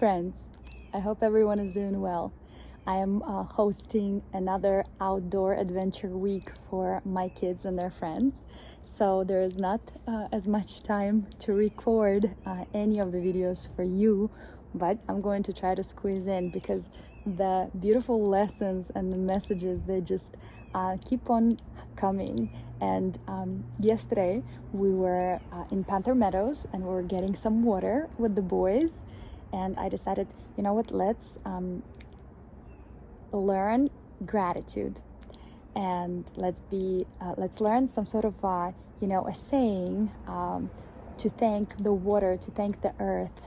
friends. I hope everyone is doing well. I am hosting another outdoor adventure week for my kids and their friends. So there is not as much time to record any of the videos for you, but I'm going to try to squeeze in because the beautiful lessons and the messages, they just keep on coming. And yesterday we were in Panther Meadows and we were getting some water with the boys, and I decided, you know what, let's learn gratitude, and let's learn some sort of a saying to thank the water, to thank the earth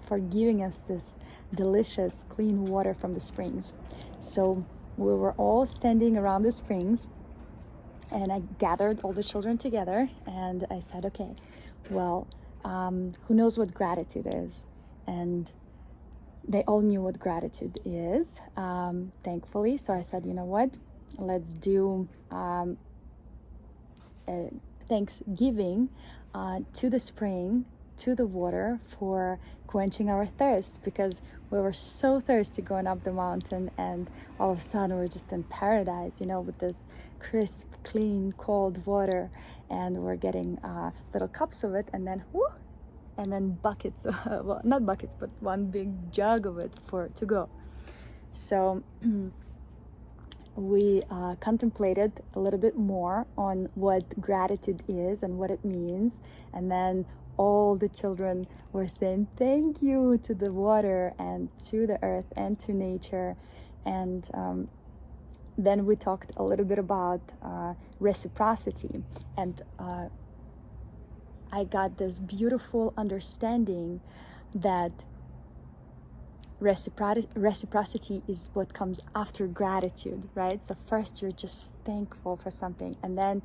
for giving us this delicious clean water from the springs. So we were all standing around the springs, and I gathered all the children together and I said, okay, well, who knows what gratitude is? And they all knew what gratitude is, thankfully. So I said, you know what, let's do thanksgiving to the spring, to the water, for quenching our thirst, because we were so thirsty going up the mountain, and all of a sudden we're just in paradise, with this crisp, clean, cold water, and we're getting little cups of it, and then buckets, well, not buckets, but one big jug of it to go. So we contemplated a little bit more on what gratitude is and what it means, and then all the children were saying thank you to the water and to the earth and to nature. And then we talked a little bit about reciprocity, and I got this beautiful understanding that reciprocity is what comes after gratitude, right? So first you're just thankful for something, and then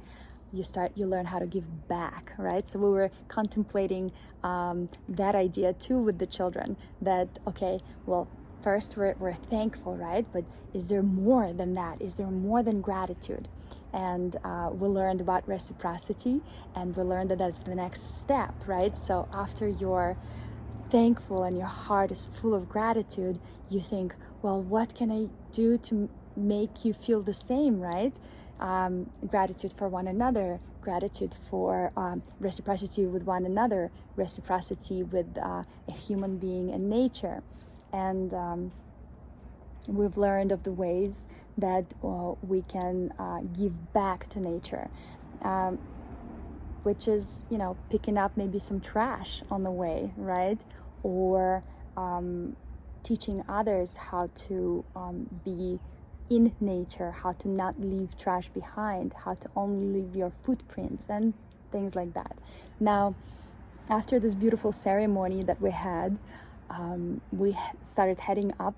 you learn how to give back, right? So we were contemplating that idea too with the children, that okay, well, first we're thankful, right? But is there more than that? Is there more than gratitude? And we learned about reciprocity, and we learned that that's the next step, right? So after you're thankful and your heart is full of gratitude, you think, well, what can I do to make you feel the same, right? Gratitude for one another, gratitude for reciprocity with one another, reciprocity with a human being and nature. And we've learned of the ways that we can give back to nature, which is, picking up maybe some trash on the way, right? Or teaching others how to be in nature, how to not leave trash behind, how to only leave your footprints and things like that. Now, after this beautiful ceremony that we had, we started heading up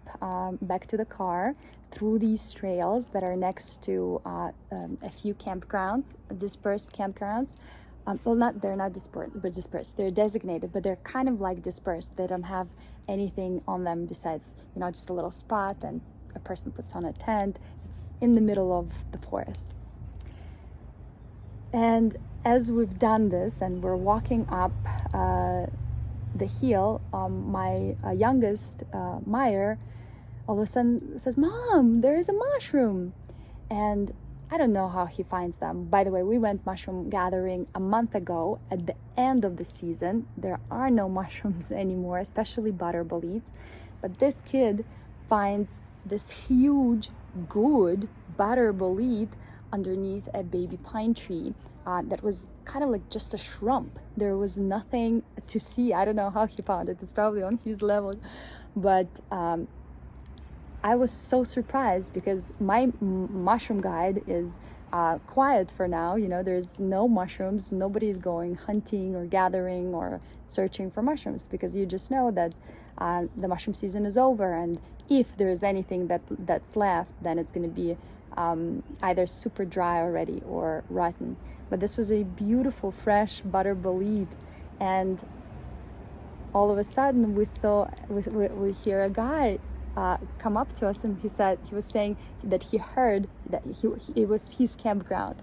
back to the car through these trails that are next to a few campgrounds, dispersed campgrounds. They're not dispersed. They're designated, but they're kind of like dispersed. They don't have anything on them besides, just a little spot, and a person puts on a tent. It's in the middle of the forest. And as we've done this and we're walking up the hill, my youngest, Meyer, all of a sudden says, "Mom, there is a mushroom." And I don't know how he finds them. By the way, we went mushroom gathering a month ago at the end of the season. There are no mushrooms anymore, especially butterbolets. But this kid finds this huge, good butterbolet underneath a baby pine tree that was kind of like just a shrub. There was nothing to see. I don't know how he found it. It's probably on his level. But I was so surprised because my mushroom guide is quiet for now. There's no mushrooms. Nobody's going hunting or gathering or searching for mushrooms, because you just know that the mushroom season is over, and if there's anything that's left, then it's going to be either super dry already or rotten. But this was a beautiful fresh butterbolet, and all of a sudden we hear a guy come up to us, and he was saying that he heard that it was his campground.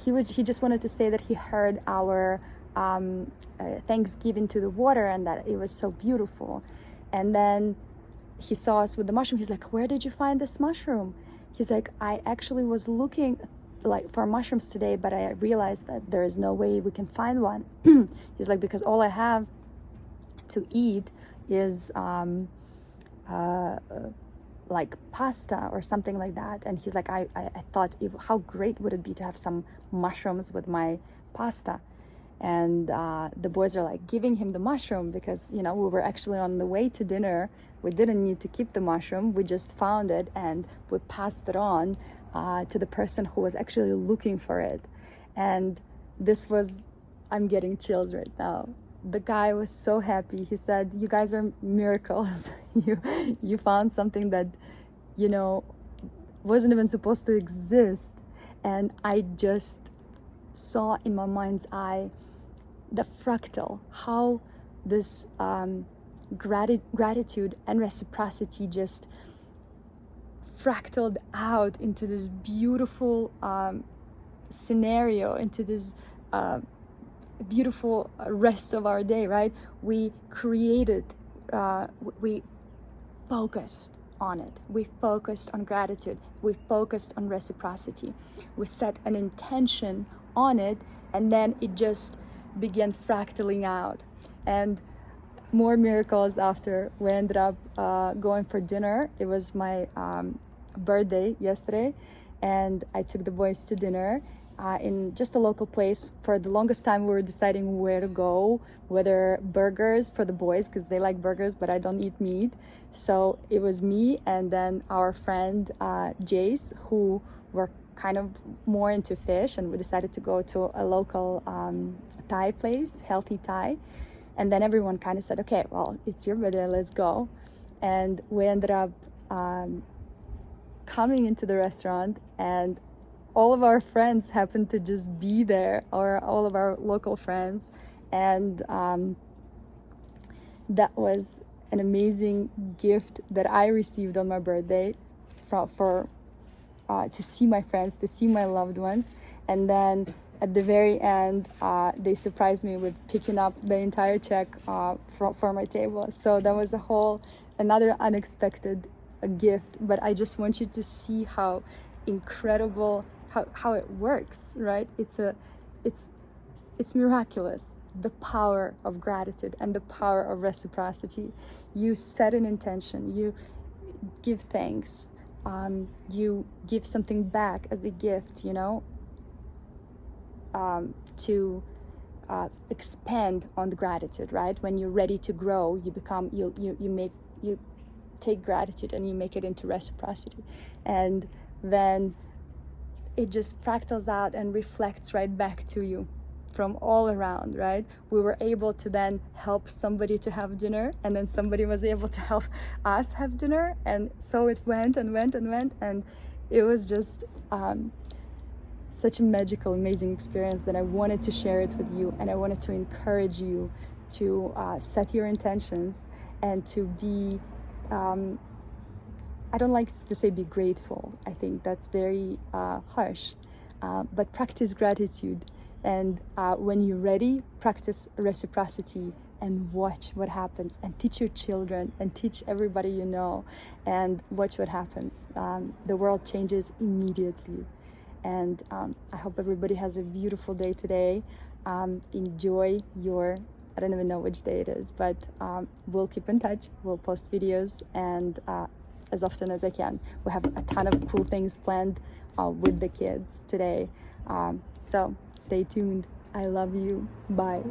He just wanted to say that he heard our thanksgiving to the water, and that it was so beautiful. And then he saw us with the mushroom. He's like, where did you find this mushroom? He's like, I actually was looking like for mushrooms today, but I realized that there is no way we can find one. He's like, because all I have to eat is like pasta or something like that. And he's like, I thought, how great would it be to have some mushrooms with my pasta? And the boys are like giving him the mushroom because, you know, we were actually on the way to dinner. We didn't need to keep the mushroom. We just found it and we passed it on to the person who was actually looking for it. And this was, I'm getting chills right now. The guy was so happy. He said, you guys are miracles. you found something that, you know, wasn't even supposed to exist. And I just saw in my mind's eye the fractal, how this gratitude and reciprocity just fractaled out into this beautiful scenario, into this beautiful rest of our day, right? We created, we focused on it. We focused on gratitude. We focused on reciprocity. We set an intention on it, and then it just began fractaling out. And more miracles after. We ended up going for dinner. It was my birthday yesterday, and I took the boys to dinner in just a local place. For the longest time we were deciding where to go, whether burgers for the boys because they like burgers, but I don't eat meat. So it was me and then our friend Jace, who were kind of more into fish, and we decided to go to a local Thai place, healthy Thai. And then everyone kind of said, okay, well, it's your birthday, let's go. And we ended up coming into the restaurant, and all of our friends happened to just be there, or all of our local friends. And that was an amazing gift that I received on my birthday to see my friends, to see my loved ones. And then at the very end, they surprised me with picking up the entire check for my table. So that was another unexpected gift. But I just want you to see how incredible, how it works, right? It's miraculous, the power of gratitude and the power of reciprocity. You set an intention, you give thanks, you give something back as a gift, you know, to expand on the gratitude, right? When you're ready to grow, you take gratitude and you make it into reciprocity, and then it just fractals out and reflects right back to you from all around, right? We were able to then help somebody to have dinner, and then somebody was able to help us have dinner, and so it went and went and went, and it was just such a magical, amazing experience that I wanted to share it with you, and I wanted to encourage you to set your intentions and to be I don't like to say be grateful. I think that's very harsh, but practice gratitude. And when you're ready, practice reciprocity and watch what happens, and teach your children and teach everybody you know, and watch what happens. The world changes immediately. And I hope everybody has a beautiful day today. Enjoy your, I don't even know which day it is, but we'll keep in touch. We'll post videos, and as often as I can. We have a ton of cool things planned with the kids today. So stay tuned. I love you. Bye.